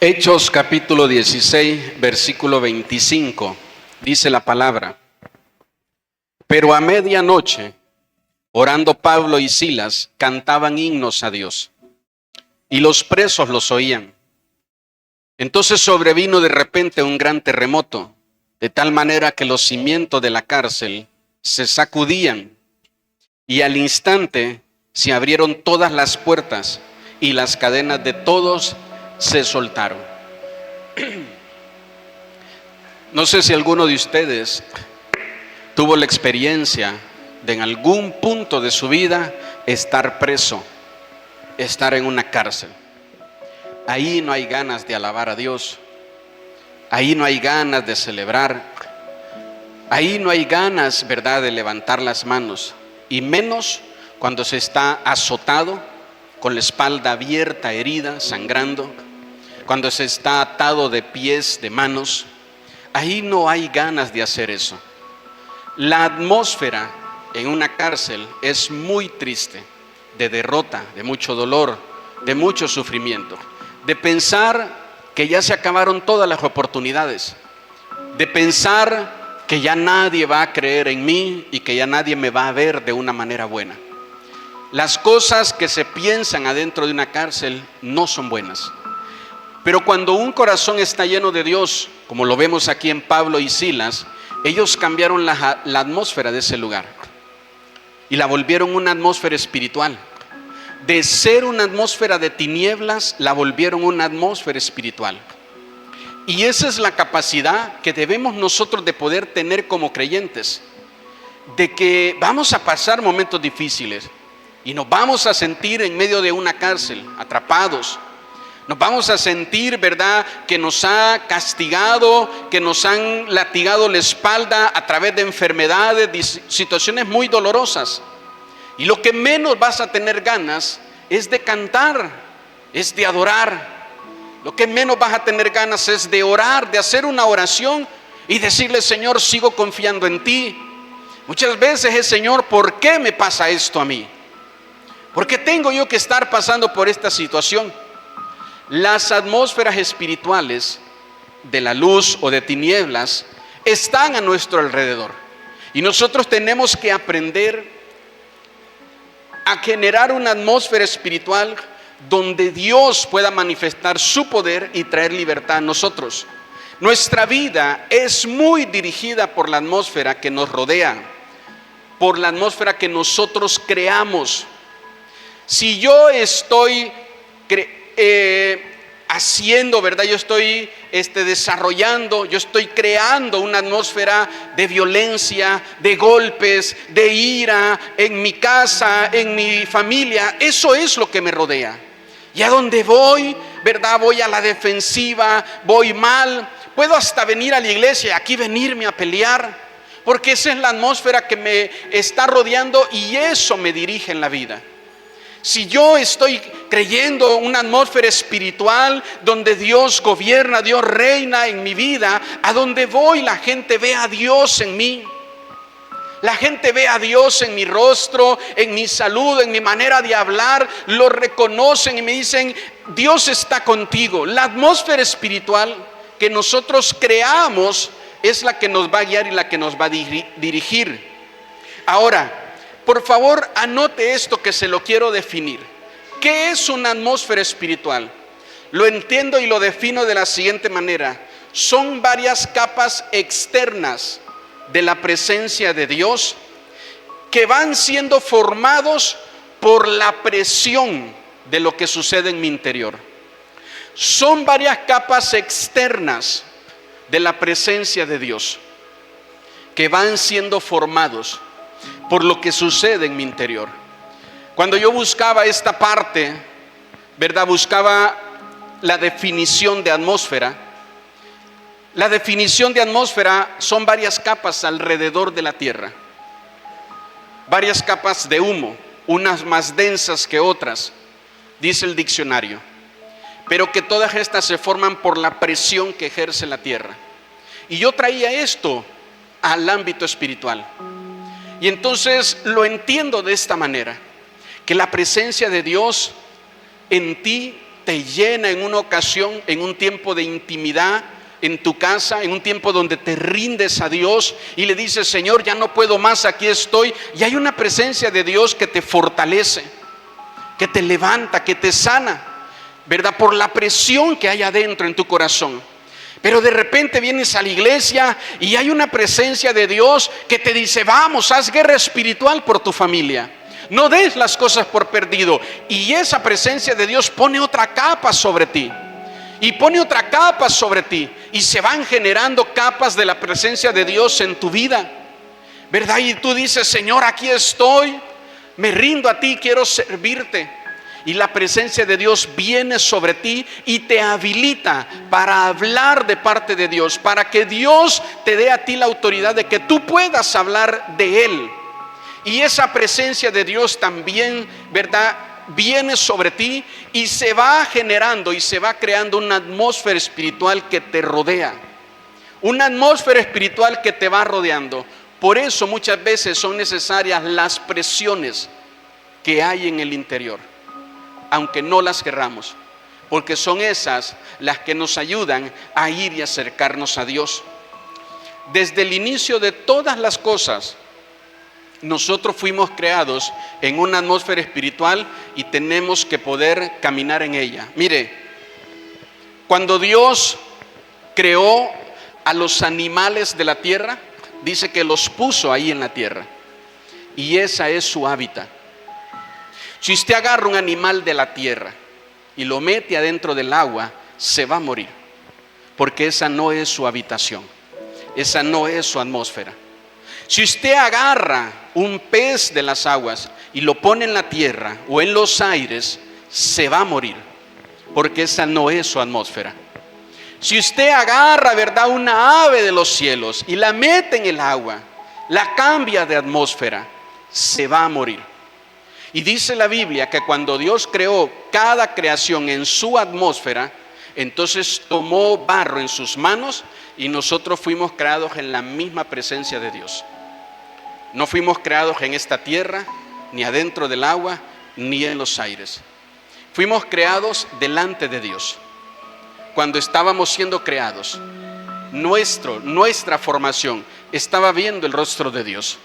Hechos capítulo 16, versículo 25, dice la palabra: pero a medianoche, orando Pablo y Silas, cantaban himnos a Dios, y los presos los oían. Entonces sobrevino de repente un gran terremoto, de tal manera que los cimientos de la cárcel se sacudían, y al instante se abrieron todas las puertas, y las cadenas de todos se soltaron. No sé si alguno de ustedes tuvo la experiencia de en algún punto de su vida estar preso, estar en una cárcel. Ahí no hay ganas de alabar a Dios, ahí no hay ganas de celebrar, ahí no hay ganas, ¿verdad?, de levantar las manos, y menos cuando se está azotado, con la espalda abierta, herida, sangrando, cuando se está atado de pies, de manos. Ahí no hay ganas de hacer eso. La atmósfera en una cárcel es muy triste, de derrota, de mucho dolor, de mucho sufrimiento, de pensar que ya se acabaron todas las oportunidades, de pensar que ya nadie va a creer en mí y que ya nadie me va a ver de una manera buena. Las cosas que se piensan adentro de una cárcel no son buenas. Pero cuando un corazón está lleno de Dios, como lo vemos aquí en Pablo y Silas, ellos cambiaron la atmósfera de ese lugar y la volvieron una atmósfera espiritual. De ser una atmósfera de tinieblas, la volvieron una atmósfera espiritual. Y esa es la capacidad que debemos nosotros de poder tener como creyentes, de que vamos a pasar momentos difíciles y nos vamos a sentir en medio de una cárcel, atrapados. Nos vamos a sentir, ¿verdad?, que nos ha castigado, que nos han latigado la espalda a través de enfermedades, situaciones muy dolorosas. Y lo que menos vas a tener ganas es de cantar, es de adorar. Lo que menos vas a tener ganas es de orar, de hacer una oración y decirle: Señor, sigo confiando en ti. Muchas veces es: Señor, ¿por qué me pasa esto a mí? ¿Por qué tengo yo que estar pasando por esta situación? Las atmósferas espirituales de la luz o de tinieblas están a nuestro alrededor. Y nosotros tenemos que aprender a generar una atmósfera espiritual donde Dios pueda manifestar su poder y traer libertad a nosotros. Nuestra vida es muy dirigida por la atmósfera que nos rodea, por la atmósfera que nosotros creamos. Si yo estoy haciendo, ¿verdad?, yo estoy desarrollando, yo estoy creando una atmósfera de violencia, de golpes, de ira en mi casa, en mi familia, eso es lo que me rodea. Y a donde voy, ¿verdad?, voy a la defensiva, voy mal, puedo hasta venir a la iglesia, aquí venirme a pelear, porque esa es la atmósfera que me está rodeando y eso me dirige en la vida. Si yo estoy creyendo una atmósfera espiritual donde Dios gobierna, Dios reina en mi vida, a donde voy la gente ve a Dios en mí. La gente ve a Dios en mi rostro, en mi salud, en mi manera de hablar, lo reconocen y me dicen: Dios está contigo. La atmósfera espiritual que nosotros creamos es la que nos va a guiar y la que nos va a dirigir. Ahora, por favor, anote esto que se lo quiero definir. ¿Qué es una atmósfera espiritual? Lo entiendo y lo defino de la siguiente manera. Son varias capas externas de la presencia de Dios que van siendo formados por la presión de lo que sucede en mi interior. Son varias capas externas de la presencia de Dios que van siendo formados por lo que sucede en mi interior. Cuando yo buscaba esta parte, ¿verdad?, buscaba la definición de atmósfera. La definición de atmósfera son varias capas alrededor de la tierra, varias capas de humo, unas más densas que otras, dice el diccionario, pero que todas estas se forman por la presión que ejerce la tierra. Y yo traía esto al ámbito espiritual. Y entonces lo entiendo de esta manera, que la presencia de Dios en ti te llena en una ocasión, en un tiempo de intimidad, en tu casa, en un tiempo donde te rindes a Dios y le dices: Señor, ya no puedo más, aquí estoy. Y hay una presencia de Dios que te fortalece, que te levanta, que te sana, ¿verdad? Por la presión que hay adentro en tu corazón. Pero de repente vienes a la iglesia y hay una presencia de Dios que te dice: vamos, haz guerra espiritual por tu familia. No des las cosas por perdido. Y esa presencia de Dios pone otra capa sobre ti. Y pone otra capa sobre ti. Y se van generando capas de la presencia de Dios en tu vida, ¿verdad? Y tú dices: Señor, aquí estoy, me rindo a ti, quiero servirte. Y la presencia de Dios viene sobre ti y te habilita para hablar de parte de Dios, para que Dios te dé a ti la autoridad de que tú puedas hablar de Él. Y esa presencia de Dios también, ¿verdad?, viene sobre ti y se va generando y se va creando una atmósfera espiritual que te rodea. Una atmósfera espiritual que te va rodeando. Por eso muchas veces son necesarias las presiones que hay en el interior, aunque no las querramos, porque son esas las que nos ayudan a ir y acercarnos a Dios. Desde el inicio de todas las cosas, nosotros fuimos creados en una atmósfera espiritual y tenemos que poder caminar en ella. Mire, cuando Dios creó a los animales de la tierra, dice que los puso ahí en la tierra, y esa es su hábitat. Si usted agarra un animal de la tierra y lo mete adentro del agua, se va a morir, porque esa no es su habitación, esa no es su atmósfera. Si usted agarra un pez de las aguas y lo pone en la tierra o en los aires, se va a morir, porque esa no es su atmósfera. Si usted agarra, ¿verdad?, una ave de los cielos y la mete en el agua, la cambia de atmósfera, se va a morir. Y dice la Biblia que cuando Dios creó cada creación en su atmósfera, entonces tomó barro en sus manos y nosotros fuimos creados en la misma presencia de Dios. No fuimos creados en esta tierra, ni adentro del agua, ni en los aires. Fuimos creados delante de Dios. Cuando estábamos siendo creados, nuestra formación estaba viendo el rostro de Dios.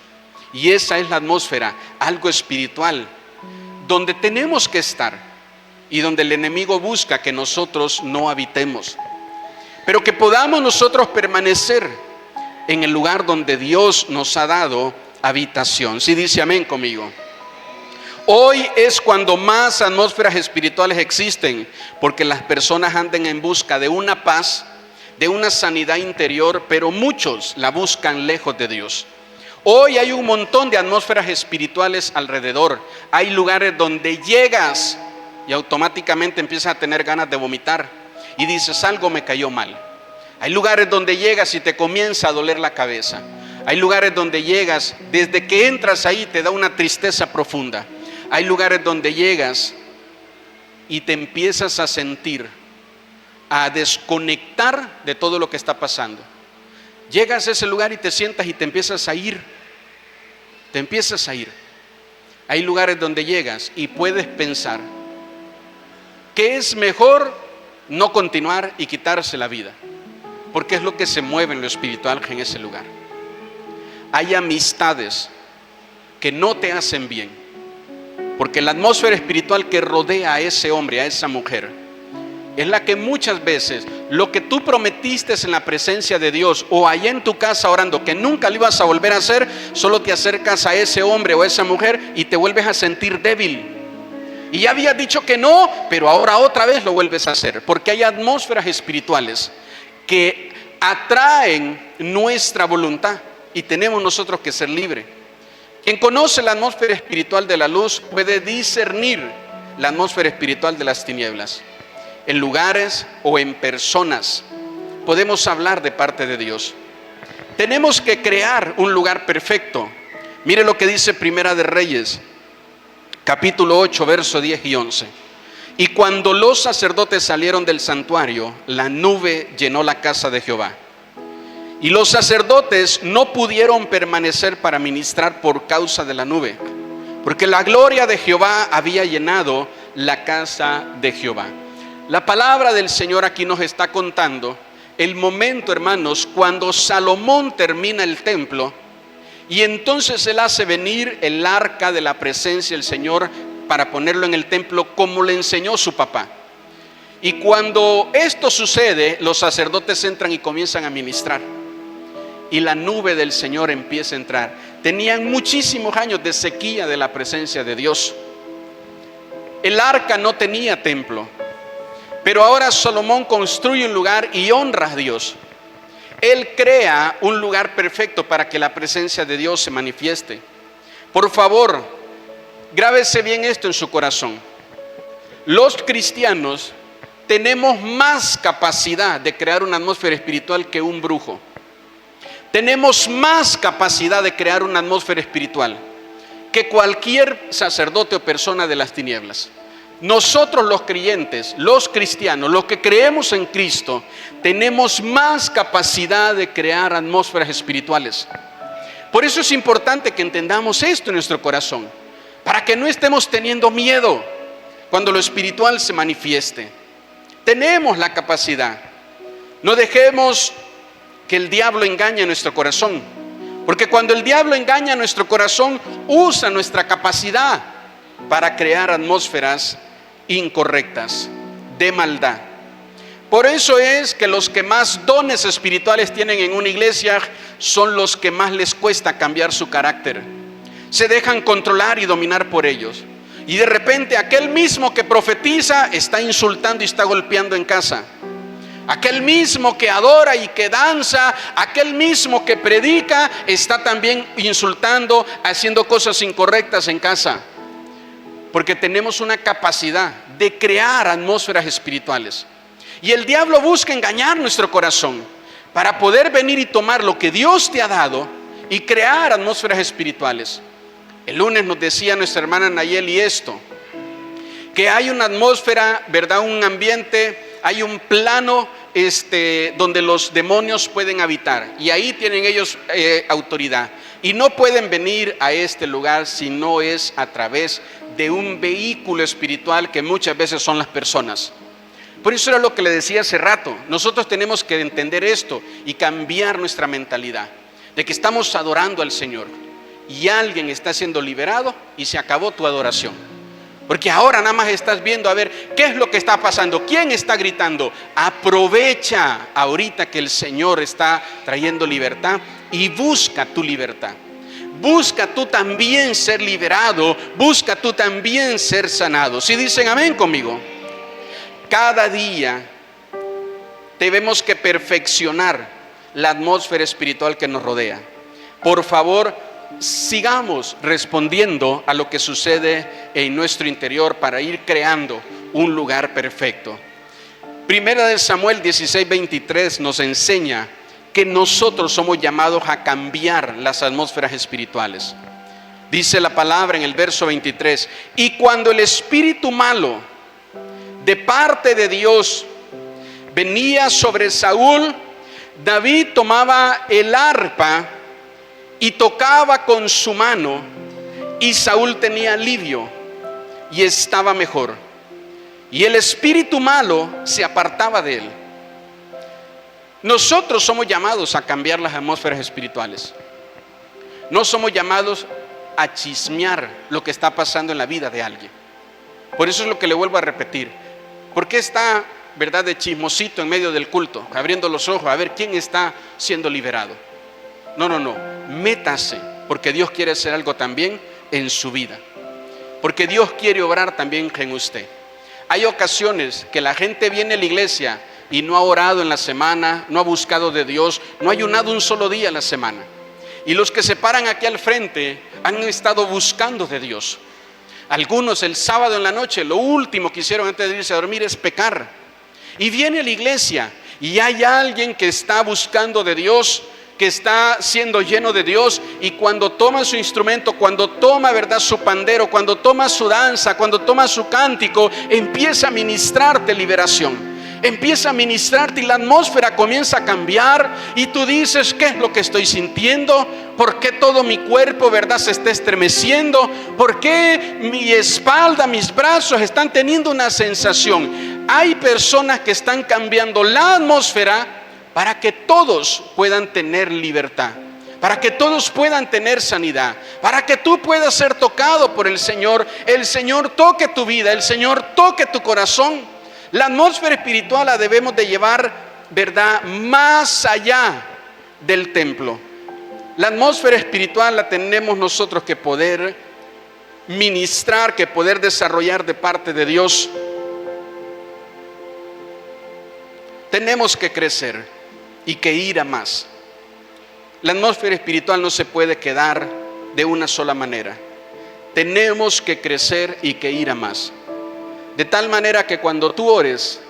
Y esa es la atmósfera, algo espiritual, donde tenemos que estar y donde el enemigo busca que nosotros no habitemos. Pero que podamos nosotros permanecer en el lugar donde Dios nos ha dado habitación. Sí, dice amén conmigo. Hoy es cuando más atmósferas espirituales existen, porque las personas andan en busca de una paz, de una sanidad interior, pero muchos la buscan lejos de Dios. Hoy hay un montón de atmósferas espirituales alrededor. Hay lugares donde llegas y automáticamente empiezas a tener ganas de vomitar y dices: algo me cayó mal. Hay lugares donde llegas y te comienza a doler la cabeza. Hay lugares donde llegas, desde que entras ahí te da una tristeza profunda. Hay lugares donde llegas y te empiezas a sentir, a desconectar de todo lo que está pasando. Llegas a ese lugar y te sientas y te empiezas a ir. Te empiezas a ir. Hay lugares donde llegas y puedes pensar que es mejor no continuar y quitarse la vida, porque es lo que se mueve en lo espiritual en ese lugar. Hay amistades que no te hacen bien, porque la atmósfera espiritual que rodea a ese hombre, a esa mujer, es la que muchas veces lo que tú prometiste en la presencia de Dios o allá en tu casa orando que nunca lo ibas a volver a hacer, solo te acercas a ese hombre o a esa mujer y te vuelves a sentir débil. Y ya habías dicho que no, pero ahora otra vez lo vuelves a hacer, porque hay atmósferas espirituales que atraen nuestra voluntad y tenemos nosotros que ser libres. Quien conoce la atmósfera espiritual de la luz puede discernir la atmósfera espiritual de las tinieblas. En lugares o en personas podemos hablar de parte de Dios. Tenemos que crear un lugar perfecto. Mire lo que dice Primera de Reyes, capítulo 8, verso 10 y 11. Y cuando los sacerdotes salieron del santuario, la nube llenó la casa de Jehová. Y los sacerdotes no pudieron permanecer para ministrar por causa de la nube, porque la gloria de Jehová había llenado la casa de Jehová. La palabra del Señor aquí nos está contando el momento, hermanos, cuando Salomón termina el templo y entonces él hace venir el arca de la presencia del Señor para ponerlo en el templo como le enseñó su papá. Y cuando esto sucede, los sacerdotes entran y comienzan a ministrar. Y la nube del Señor empieza a entrar. Tenían muchísimos años de sequía de la presencia de Dios. El arca no tenía templo, pero ahora Salomón construye un lugar y honra a Dios. Él crea un lugar perfecto para que la presencia de Dios se manifieste. Por favor, grábese bien esto en su corazón. Los cristianos tenemos más capacidad de crear una atmósfera espiritual que un brujo. Tenemos más capacidad de crear una atmósfera espiritual que cualquier sacerdote o persona de las tinieblas. Nosotros los creyentes, los cristianos, los que creemos en Cristo, tenemos más capacidad de crear atmósferas espirituales. Por eso es importante que entendamos esto en nuestro corazón, para que no estemos teniendo miedo cuando lo espiritual se manifieste. Tenemos la capacidad. No dejemos que el diablo engañe nuestro corazón, porque cuando el diablo engaña nuestro corazón, usa nuestra capacidad para crear atmósferas incorrectas, de maldad. Por eso es que los que más dones espirituales tienen en una iglesia son los que más les cuesta cambiar su carácter. Se dejan controlar y dominar por ellos. Y de repente aquel mismo que profetiza está insultando y está golpeando en casa. Aquel mismo que adora y que danza, aquel mismo que predica, está también insultando, haciendo cosas incorrectas en casa. Porque tenemos una capacidad de crear atmósferas espirituales. Y el diablo busca engañar nuestro corazón para poder venir y tomar lo que Dios te ha dado y crear atmósferas espirituales. El lunes nos decía nuestra hermana Nayeli esto, que hay una atmósfera, ¿verdad? Un ambiente, hay un plano donde los demonios pueden habitar y ahí tienen ellos autoridad. Y no pueden venir a este lugar si no es a través de un vehículo espiritual que muchas veces son las personas. Por eso era lo que le decía hace rato. Nosotros tenemos que entender esto y cambiar nuestra mentalidad de que estamos adorando al Señor y alguien está siendo liberado y se acabó tu adoración. Porque ahora nada más estás viendo a ver qué es lo que está pasando, quién está gritando. Aprovecha ahorita que el Señor está trayendo libertad y busca tu libertad. Busca tú también ser liberado, busca tú también ser sanado. ¿Sí dicen amén conmigo? Cada día tenemos que perfeccionar la atmósfera espiritual que nos rodea. Por favor, sigamos respondiendo a lo que sucede en nuestro interior para ir creando un lugar perfecto. Primera de Samuel 16:23 nos enseña que nosotros somos llamados a cambiar las atmósferas espirituales. Dice la palabra en el verso 23: y cuando el espíritu malo de parte de Dios venía sobre Saúl, David tomaba el arpa y tocaba con su mano, y Saúl tenía alivio y estaba mejor, y el espíritu malo se apartaba de él. Nosotros somos llamados a cambiar las atmósferas espirituales. No somos llamados a chismear lo que está pasando en la vida de alguien. Por eso es lo que le vuelvo a repetir. ¿Por qué está, verdad, de chismosito en medio del culto, abriendo los ojos a ver quién está siendo liberado? No, métase, porque Dios quiere hacer algo también en su vida, porque Dios quiere obrar también en usted. Hay ocasiones que la gente viene a la iglesia y no ha orado en la semana, no ha buscado de Dios, no ha ayunado un solo día en la semana. Y los que se paran aquí al frente han estado buscando de Dios. Algunos el sábado en la noche, lo último que hicieron antes de irse a dormir es pecar. Y viene a la iglesia y hay alguien que está buscando de Dios, que está siendo lleno de Dios, y cuando toma su instrumento, cuando toma, verdad, su pandero, cuando toma su danza, cuando toma su cántico, empieza a ministrarte liberación. Empieza a ministrarte y la atmósfera comienza a cambiar y tú dices: ¿qué es lo que estoy sintiendo? ¿Por qué todo mi cuerpo, verdad, se está estremeciendo? ¿Por qué mi espalda, mis brazos están teniendo una sensación? Hay personas que están cambiando la atmósfera para que todos puedan tener libertad, para que todos puedan tener sanidad, para que tú puedas ser tocado por el Señor toque tu vida, el Señor toque tu corazón. La atmósfera espiritual la debemos de llevar, ¿verdad?, más allá del templo. La atmósfera espiritual la tenemos nosotros que poder ministrar, que poder desarrollar de parte de Dios. Tenemos que crecer y que ir a más. La atmósfera espiritual no se puede quedar de una sola manera. Tenemos que crecer y que ir a más. De tal manera que cuando tú ores,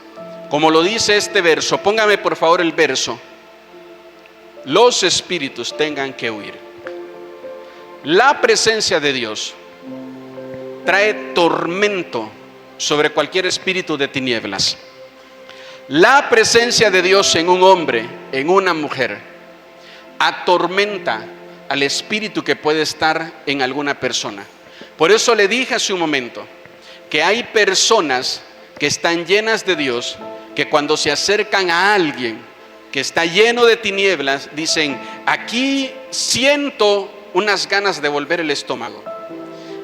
como lo dice este verso, póngame por favor el verso, los espíritus tengan que huir. La presencia de Dios trae tormento sobre cualquier espíritu de tinieblas. La presencia de Dios en un hombre, en una mujer, atormenta al espíritu que puede estar en alguna persona. Por eso le dije hace un momento que hay personas que están llenas de Dios, que cuando se acercan a alguien que está lleno de tinieblas, dicen: aquí siento unas ganas de volver el estómago.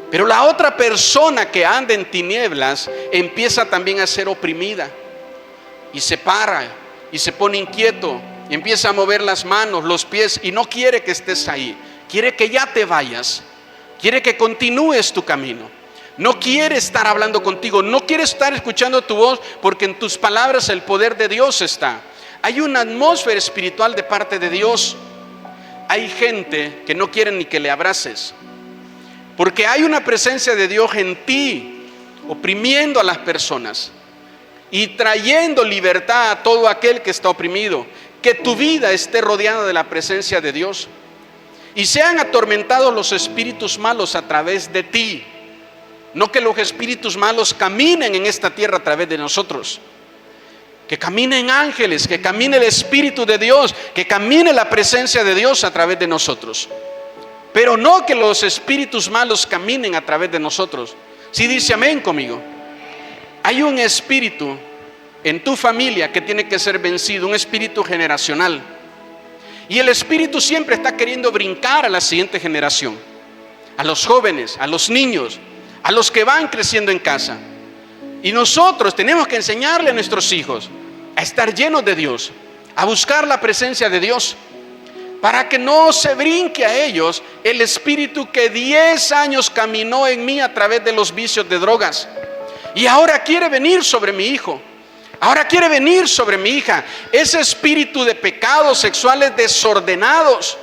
Pero la otra persona que anda en tinieblas empieza también a ser oprimida y se para y se pone inquieto y empieza a mover las manos, los pies, y no quiere que estés ahí, quiere que ya te vayas, quiere que continúes tu camino, no quiere estar hablando contigo, no quiere estar escuchando tu voz, porque en tus palabras el poder de Dios está. Hay una atmósfera espiritual de parte de Dios. Hay gente que no quiere ni que le abraces, porque hay una presencia de Dios en ti, oprimiendo a las personas y trayendo libertad a todo aquel que está oprimido. Que tu vida esté rodeada de la presencia de Dios y sean atormentados los espíritus malos a través de ti. No que los espíritus malos caminen en esta tierra a través de nosotros. Que caminen ángeles, que camine el Espíritu de Dios, que camine la presencia de Dios a través de nosotros. Pero no que los espíritus malos caminen a través de nosotros. Si dice amén conmigo. Hay un espíritu en tu familia que tiene que ser vencido, un espíritu generacional. Y el espíritu siempre está queriendo brincar a la siguiente generación, a los jóvenes, a los niños, a los que van creciendo en casa. Y nosotros tenemos que enseñarle a nuestros hijos a estar llenos de Dios, a buscar la presencia de Dios, para que no se brinque a ellos el espíritu que 10 años caminó en mí a través de los vicios de drogas y ahora quiere venir sobre mi hijo, ahora quiere venir sobre mi hija. Ese espíritu de pecados sexuales desordenados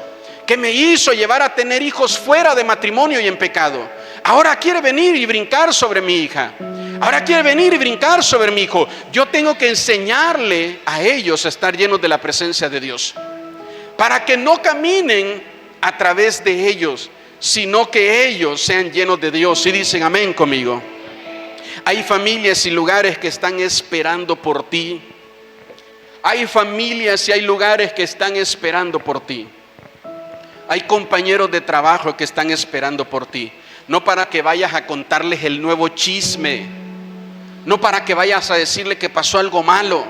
que me hizo llevar a tener hijos fuera de matrimonio y en pecado, ahora quiere venir y brincar sobre mi hija, ahora quiere venir y brincar sobre mi hijo. Yo tengo que enseñarle a ellos a estar llenos de la presencia de Dios, para que no caminen a través de ellos, sino que ellos sean llenos de Dios. Y dicen amén conmigo. Hay familias y lugares que están esperando por ti. Hay familias y hay lugares que están esperando por ti. Hay compañeros de trabajo que están esperando por ti. No para que vayas a contarles el nuevo chisme, no para que vayas a decirle que pasó algo malo,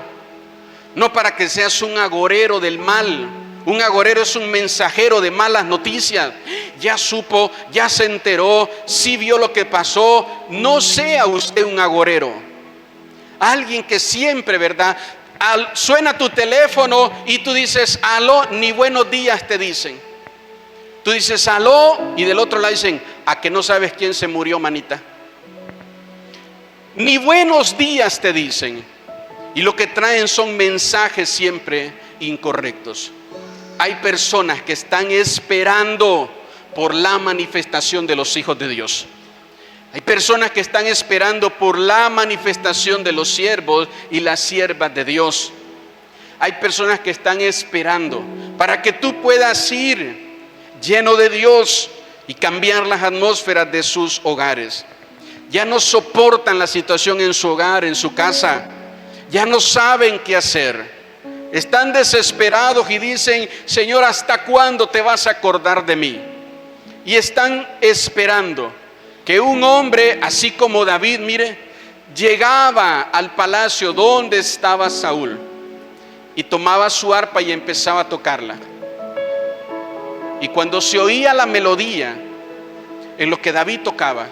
no para que seas un agorero del mal. Un agorero es un mensajero de malas noticias. Ya supo, ya se enteró, sí vio lo que pasó. No sea usted un agorero. Alguien que siempre, ¿verdad? Suena tu teléfono y tú dices aló, ni buenos días te dicen. Tú dices aló y del otro lado dicen: ¿a que no sabes quién se murió, manita? Ni buenos días te dicen. Y lo que traen son mensajes siempre incorrectos. Hay personas que están esperando por la manifestación de los hijos de Dios. Hay personas que están esperando por la manifestación de los siervos y las siervas de Dios. Hay personas que están esperando para que tú puedas ir lleno de Dios y cambiar las atmósferas de sus hogares. Ya no soportan la situación en su hogar, en su casa. Ya no saben qué hacer. Están desesperados y dicen: Señor, ¿hasta cuándo te vas a acordar de mí? Y están esperando que un hombre así como David, mire, llegaba al palacio donde estaba Saúl y tomaba su arpa y empezaba a tocarla. Y cuando se oía la melodía en lo que David tocaba,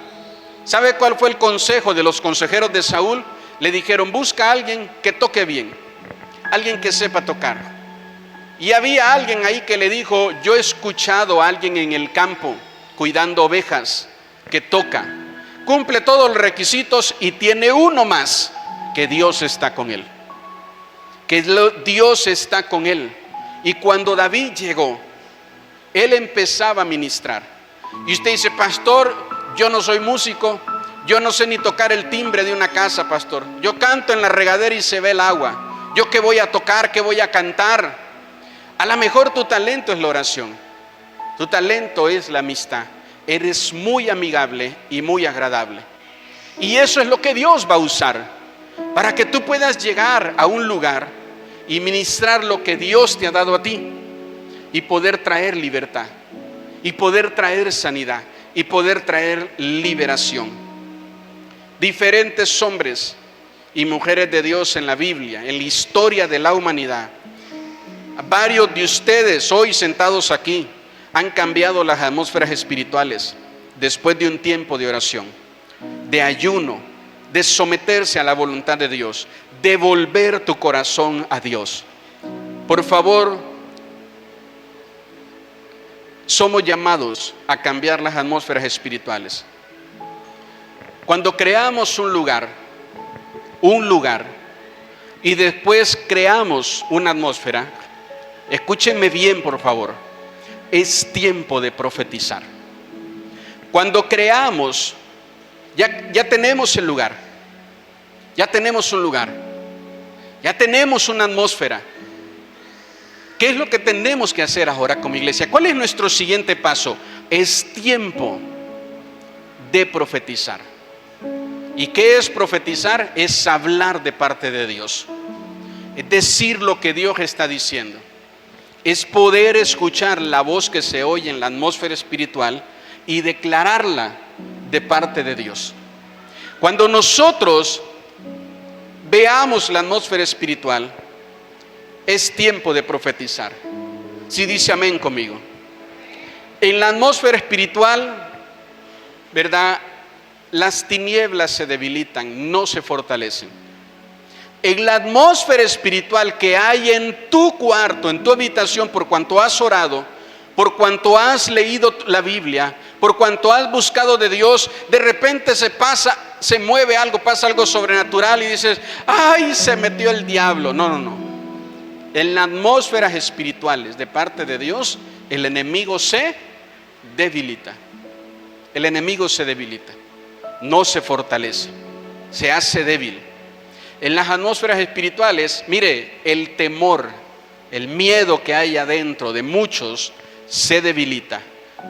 ¿sabe cuál fue el consejo de los consejeros de Saúl? Le dijeron: busca a alguien que toque bien, alguien que sepa tocar. Y había alguien ahí que le dijo: yo he escuchado a alguien en el campo cuidando ovejas que toca, cumple todos los requisitos y tiene uno más, que Dios está con él, Dios está con él. Y cuando David llegó, él empezaba a ministrar. Y usted dice: pastor, yo no soy músico, yo no sé ni tocar el timbre de una casa, pastor. Yo canto en la regadera y se ve el agua. ¿Yo qué voy a tocar? ¿Qué voy a cantar? A lo mejor tu talento es la oración, tu talento es la amistad. Eres muy amigable y muy agradable. Y eso es lo que Dios va a usar para que tú puedas llegar a un lugar y ministrar lo que Dios te ha dado a ti, y poder traer libertad, y poder traer sanidad, y poder traer liberación. Diferentes hombres y mujeres de Dios en la Biblia, en la historia de la humanidad, varios de ustedes hoy sentados aquí han cambiado las atmósferas espirituales después de un tiempo de oración, de ayuno, de someterse a la voluntad de Dios, de volver tu corazón a Dios. Por favor, somos llamados a cambiar las atmósferas espirituales. Cuando creamos un lugar y después creamos una atmósfera, escúchenme bien, por favor, es tiempo de profetizar. Cuando creamos, ya tenemos el lugar, ya tenemos un lugar, ya tenemos una atmósfera. ¿Qué es lo que tenemos que hacer ahora como iglesia? ¿Cuál es nuestro siguiente paso? Es tiempo de profetizar. ¿Y qué es profetizar? Es hablar de parte de Dios, es decir lo que Dios está diciendo, es poder escuchar la voz que se oye en la atmósfera espiritual y declararla de parte de Dios. Cuando nosotros veamos la atmósfera espiritual, es tiempo de profetizar. Si dice amén conmigo. En la atmósfera espiritual, ¿verdad?, las tinieblas se debilitan, no se fortalecen. En la atmósfera espiritual que hay en tu cuarto, en tu habitación, por cuanto has orado, por cuanto has leído la Biblia, por cuanto has buscado de Dios, de repente se mueve algo, pasa algo sobrenatural y dices: ¡ay, se metió el diablo! No. En las atmósferas espirituales de parte de Dios, el enemigo se debilita. El enemigo se debilita, no se fortalece, se hace débil. En las atmósferas espirituales, mire, el temor, el miedo que hay adentro de muchos se debilita,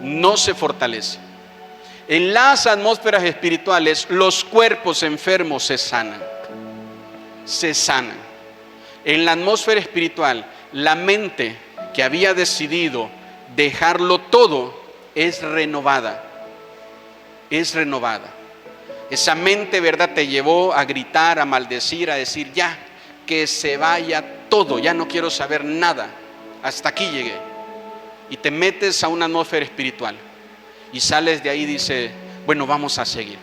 no se fortalece. En las atmósferas espirituales, los cuerpos enfermos se sanan. En la atmósfera espiritual, la mente que había decidido dejarlo todo es renovada. Esa mente, ¿verdad?, te llevó a gritar, a maldecir, a decir: ya, que se vaya todo, ya no quiero saber nada, hasta aquí llegué. Y te metes a una atmósfera espiritual y sales de ahí y dices: bueno, vamos a seguir,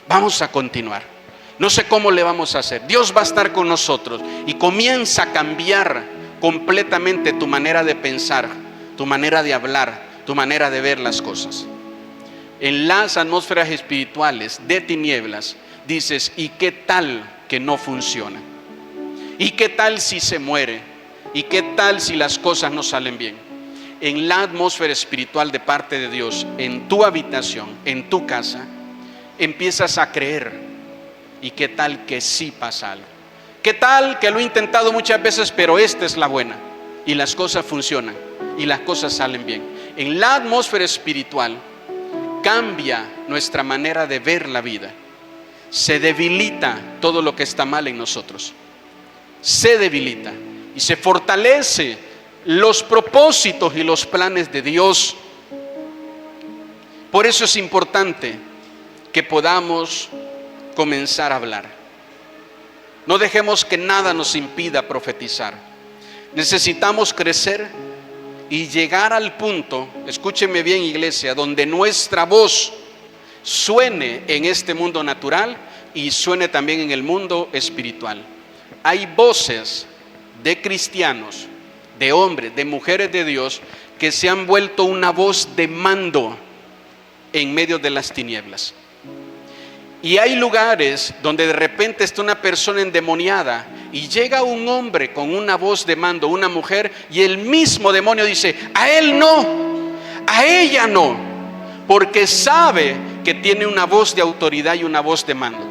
vamos a continuar. No sé cómo le vamos a hacer, Dios va a estar con nosotros. Y comienza a cambiar completamente tu manera de pensar, tu manera de hablar, tu manera de ver las cosas. En las atmósferas espirituales de tinieblas dices: ¿y qué tal que no funciona? ¿Y qué tal si se muere? ¿Y qué tal si las cosas no salen bien? En la atmósfera espiritual de parte de Dios, en tu habitación, en tu casa, empiezas a creer. ¿Y qué tal que sí pasa algo? ¿Qué tal que lo he intentado muchas veces, pero esta es la buena? Y las cosas funcionan y las cosas salen bien. En la atmósfera espiritual cambia nuestra manera de ver la vida. Se debilita todo lo que está mal en nosotros. Se debilita y se fortalece los propósitos y los planes de Dios. Por eso es importante que podamos comenzar a hablar. No dejemos que nada nos impida profetizar. Necesitamos crecer y llegar al punto, escúcheme bien iglesia, donde nuestra voz suene en este mundo natural y suene también en el mundo espiritual. Hay voces de cristianos, de hombres, de mujeres de Dios, que se han vuelto una voz de mando en medio de las tinieblas. Y hay lugares donde de repente está una persona endemoniada y llega un hombre con una voz de mando, una mujer, y el mismo demonio dice: a él no, a ella no, porque sabe que tiene una voz de autoridad y una voz de mando.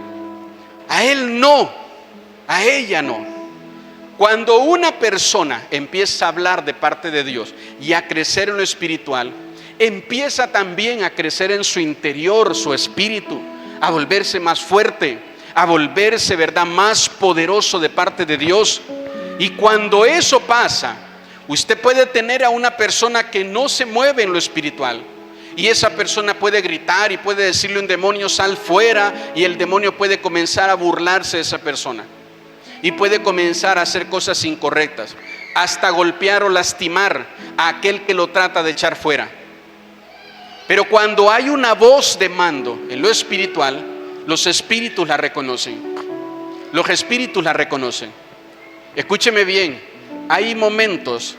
A él no, a ella no. Cuando una persona empieza a hablar de parte de Dios y a crecer en lo espiritual, empieza también a crecer en su interior, su espíritu, a volverse más fuerte, a volverse, ¿verdad?, más poderoso de parte de Dios. Y cuando eso pasa, usted puede tener a una persona que no se mueve en lo espiritual, y esa persona puede gritar y puede decirle a un demonio: sal fuera, y el demonio puede comenzar a burlarse de esa persona y puede comenzar a hacer cosas incorrectas, hasta golpear o lastimar a aquel que lo trata de echar fuera. Pero cuando hay una voz de mando en lo espiritual, los espíritus la reconocen. Los espíritus la reconocen. Escúcheme bien, hay momentos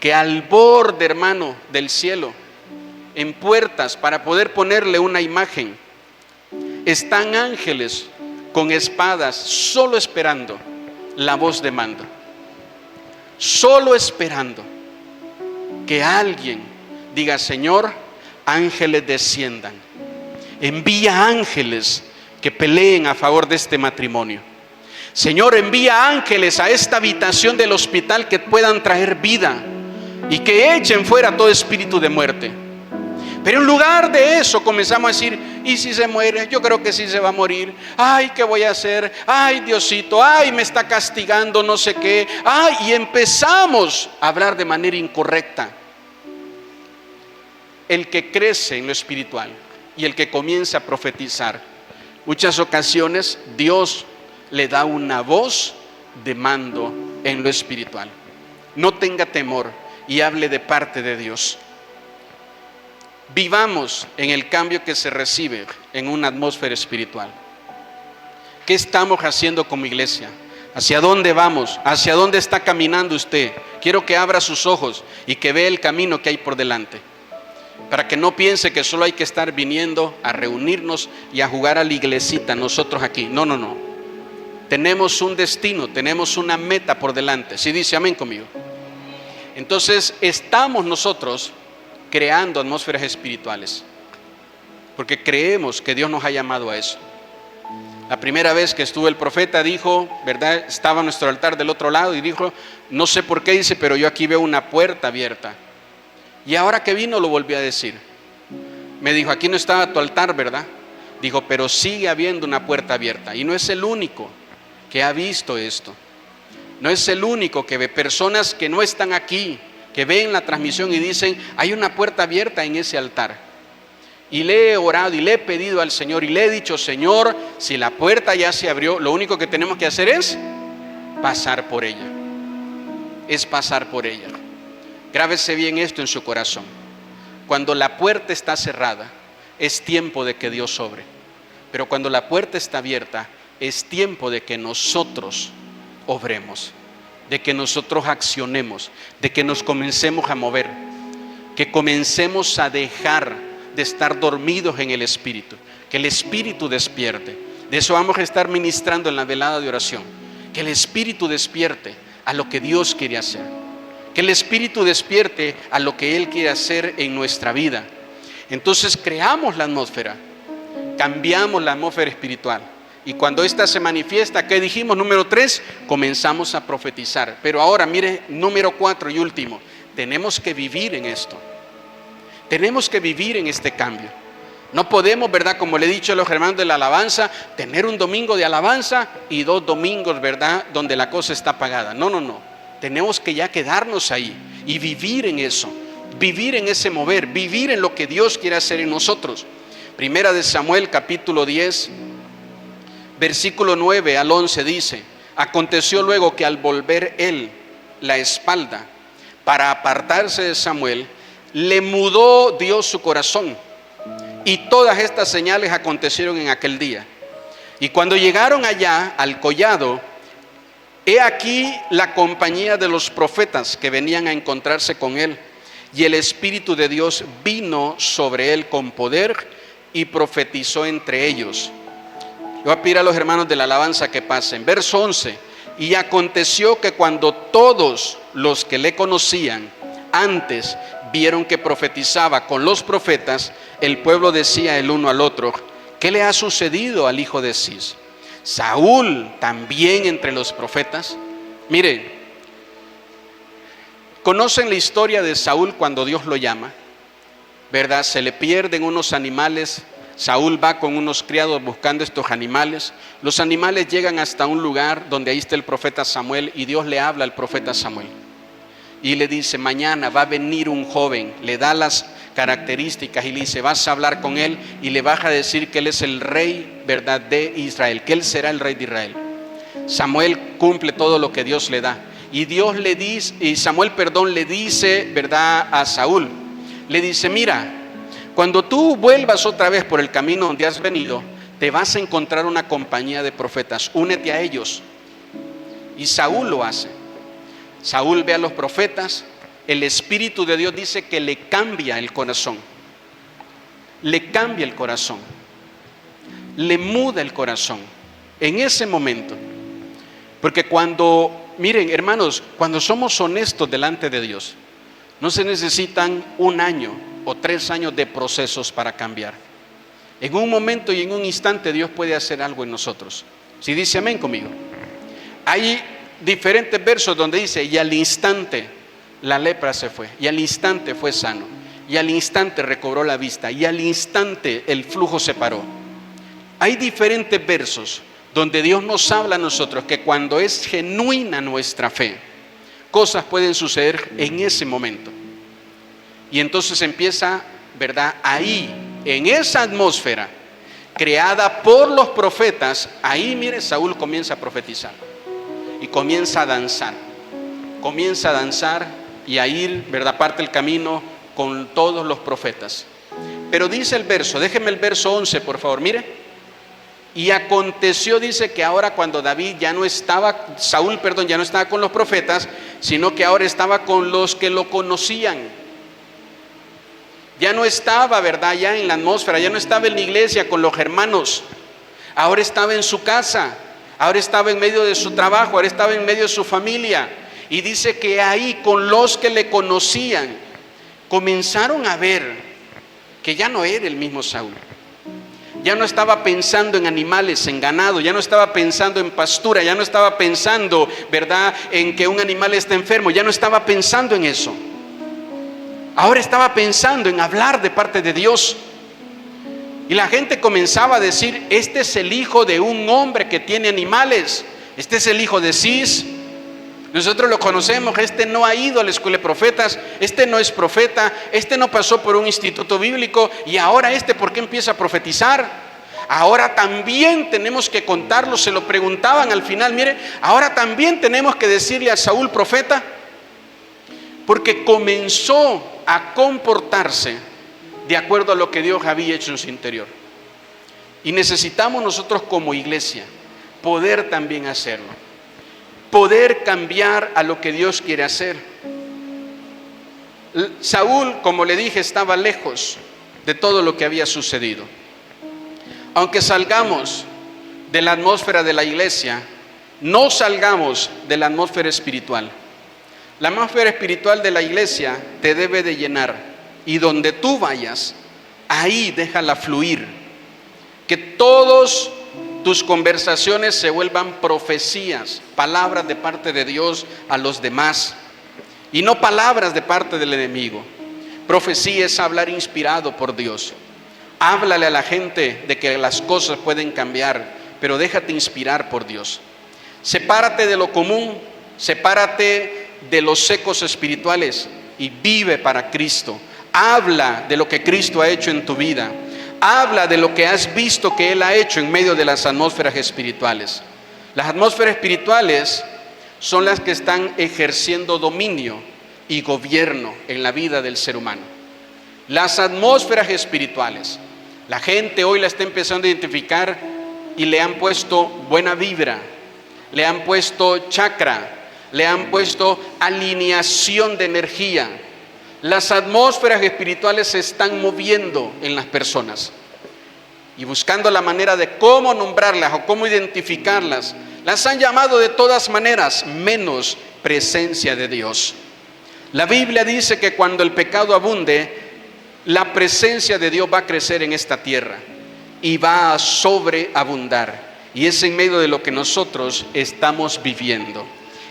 que al borde, hermano, del cielo, en puertas para poder ponerle una imagen, están ángeles con espadas, solo esperando la voz de mando, solo esperando que alguien diga: Señor, ángeles desciendan, envía ángeles que peleen a favor de este matrimonio. Señor, envía ángeles a esta habitación del hospital que puedan traer vida y que echen fuera todo espíritu de muerte. Pero en lugar de eso comenzamos a decir: ¿y si se muere? Yo creo que sí se va a morir. Ay, ¿qué voy a hacer? Ay, Diosito, ay, me está castigando, no sé qué. Ay, y empezamos a hablar de manera incorrecta. El que crece en lo espiritual y el que comienza a profetizar, muchas ocasiones Dios le da una voz de mando en lo espiritual. No tenga temor y hable de parte de Dios. Vivamos en el cambio que se recibe en una atmósfera espiritual. ¿Qué estamos haciendo como iglesia? ¿Hacia dónde vamos? ¿Hacia dónde está caminando usted? Quiero que abra sus ojos y que vea el camino que hay por delante, para que no piense que solo hay que estar viniendo a reunirnos y a jugar a la iglesita nosotros aquí. No, no, no. Tenemos un destino, tenemos una meta por delante. ¿Sí dice amén conmigo? Entonces estamos nosotros creando atmósferas espirituales, porque creemos que Dios nos ha llamado a eso. La primera vez que estuvo el profeta dijo, ¿verdad?, estaba nuestro altar del otro lado y dijo: no sé por qué, dice, pero yo aquí veo una puerta abierta. Y ahora que vino lo volvió a decir. Me dijo: aquí no estaba tu altar, ¿verdad? Dijo: pero sigue habiendo una puerta abierta. Y no es el único que ha visto esto. No es el único que ve. Personas que no están aquí, que ven la transmisión y dicen: hay una puerta abierta en ese altar. Y le he orado y le he pedido al Señor y le he dicho: Señor, si la puerta ya se abrió, lo único que tenemos que hacer es pasar por ella. Es pasar por ella. Grábese bien esto en su corazón. Cuando la puerta está cerrada, es tiempo de que Dios obre. Pero cuando la puerta está abierta, es tiempo de que nosotros obremos, de que nosotros accionemos, de que nos comencemos a mover, que comencemos a dejar de estar dormidos en el Espíritu, que el Espíritu despierte. De eso vamos a estar ministrando en la velada de oración, que el Espíritu despierte a lo que Dios quiere hacer, que el Espíritu despierte a lo que Él quiere hacer en nuestra vida. Entonces creamos la atmósfera, cambiamos la atmósfera espiritual. Y cuando esta se manifiesta, ¿qué dijimos? Número 3, comenzamos a profetizar. Pero ahora mire, número 4 y último, tenemos que vivir en esto. Tenemos que vivir en este cambio. No podemos, ¿verdad?, como le he dicho a los hermanos de la alabanza, tener un domingo de alabanza y 2 domingos, ¿verdad?, donde la cosa está apagada. No, no, no. Tenemos que ya quedarnos ahí y vivir en eso. Vivir en ese mover, vivir en lo que Dios quiere hacer en nosotros. Primera de Samuel, capítulo 10. Versículo 9 al 11 dice: aconteció luego que al volver él la espalda para apartarse de Samuel, le mudó Dios su corazón. Y todas estas señales acontecieron en aquel día. Y cuando llegaron allá al collado, he aquí la compañía de los profetas que venían a encontrarse con él. Y el Espíritu de Dios vino sobre él con poder y profetizó entre ellos. Yo voy a pedir a los hermanos de la alabanza que pasen. Verso 11. Y aconteció que cuando todos los que le conocían antes vieron que profetizaba con los profetas, el pueblo decía el uno al otro: ¿qué le ha sucedido al hijo de Cis? ¿Saúl también entre los profetas? Mire, ¿conocen la historia de Saúl cuando Dios lo llama? ¿Verdad? Se le pierden unos animales. Saúl va con unos criados buscando estos animales. Los animales llegan hasta un lugar donde ahí está el profeta Samuel, y Dios le habla al profeta Samuel y le dice: mañana va a venir un joven. Le da las características y le dice: vas a hablar con él y le vas a decir que él es el rey, ¿verdad?, de Israel, que él será el rey de Israel. Samuel cumple todo lo que Dios le da, y Dios le dice, y Samuel, le dice, ¿verdad?, a Saúl, le dice: mira, cuando tú vuelvas otra vez por el camino donde has venido, te vas a encontrar una compañía de profetas, únete a ellos. Y Saúl lo hace. Saúl ve a los profetas. El Espíritu de Dios dice que le cambia el corazón. Le cambia el corazón. Le muda el corazón en ese momento. Porque miren hermanos, cuando somos honestos delante de Dios, no se necesitan 1 año o 3 años de procesos para cambiar. En un momento y en un instante Dios puede hacer algo en nosotros. Si dice amén conmigo. Hay diferentes versos donde dice: y al instante la lepra se fue, y al instante fue sano, y al instante recobró la vista, y al instante el flujo se paró. Hay diferentes versos donde Dios nos habla a nosotros que cuando es genuina nuestra fe, cosas pueden suceder en ese momento. Y entonces empieza, ¿verdad?, ahí, en esa atmósfera creada por los profetas, ahí, mire, Saúl comienza a profetizar y comienza a danzar y a ir, ¿verdad?, parte el camino con todos los profetas. Pero dice el verso, déjeme el verso 11 por favor, mire. Y aconteció, dice, que ahora cuando Saúl ya no estaba con los profetas, sino que ahora estaba con los que lo conocían. Ya no estaba, ¿verdad?, ya en la atmósfera, ya no estaba en la iglesia con los hermanos. Ahora estaba en su casa, ahora estaba en medio de su trabajo, ahora estaba en medio de su familia. Y dice que ahí con los que le conocían comenzaron a ver que ya no era el mismo Saúl. Ya no estaba pensando en animales, en ganado, ya no estaba pensando en pastura, ya no estaba pensando, ¿verdad?, en que un animal está enfermo, ya no estaba pensando en eso. Ahora estaba pensando en hablar de parte de Dios. Y la gente comenzaba a decir: este es el hijo de un hombre que tiene animales, este es el hijo de Cis. Nosotros lo conocemos, este no ha ido a la escuela de profetas, este no es profeta, este no pasó por un instituto bíblico, y ahora ¿por qué empieza a profetizar? Ahora también tenemos que contarlo, se lo preguntaban al final, mire, ahora también tenemos que decirle a Saúl profeta, porque comenzó a comportarse de acuerdo a lo que Dios había hecho en su interior. Y necesitamos nosotros como iglesia poder también hacerlo, poder cambiar a lo que Dios quiere hacer. Saúl, como le dije, estaba lejos de todo lo que había sucedido. Aunque salgamos de la atmósfera de la iglesia, no salgamos de la atmósfera espiritual. La atmósfera espiritual de la iglesia te debe de llenar, y donde tú vayas, ahí déjala fluir. Que todas tus conversaciones se vuelvan profecías, palabras de parte de Dios a los demás, y no palabras de parte del enemigo. Profecía es hablar inspirado por Dios. Háblale a la gente de que las cosas pueden cambiar, pero déjate inspirar por Dios. Sepárate de lo común, sepárate de los secos espirituales y vive para Cristo. Habla de lo que Cristo ha hecho en tu vida. habla de lo que has visto que Él ha hecho en medio de las atmósferas espirituales. Las atmósferas espirituales son las que están ejerciendo dominio y gobierno en la vida del ser humano. Las atmósferas espirituales, la gente hoy la está empezando a identificar y le han puesto buena vibra, le han puesto chakra, le han puesto alineación de energía. Las atmósferas espirituales se están moviendo en las personas y buscando la manera de cómo nombrarlas o cómo identificarlas. Las han llamado de todas maneras, menos presencia de Dios. La Biblia dice que cuando el pecado abunde, la presencia de Dios va a crecer en esta tierra y va a sobreabundar. Y es en medio de lo que nosotros estamos viviendo.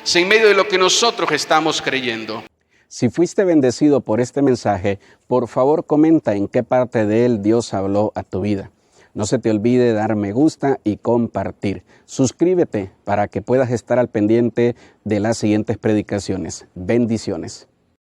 Es en medio de lo que nosotros estamos creyendo. Si fuiste bendecido por este mensaje, por favor comenta en qué parte de él Dios habló a tu vida. No se te olvide dar me gusta y compartir. Suscríbete para que puedas estar al pendiente de las siguientes predicaciones. Bendiciones.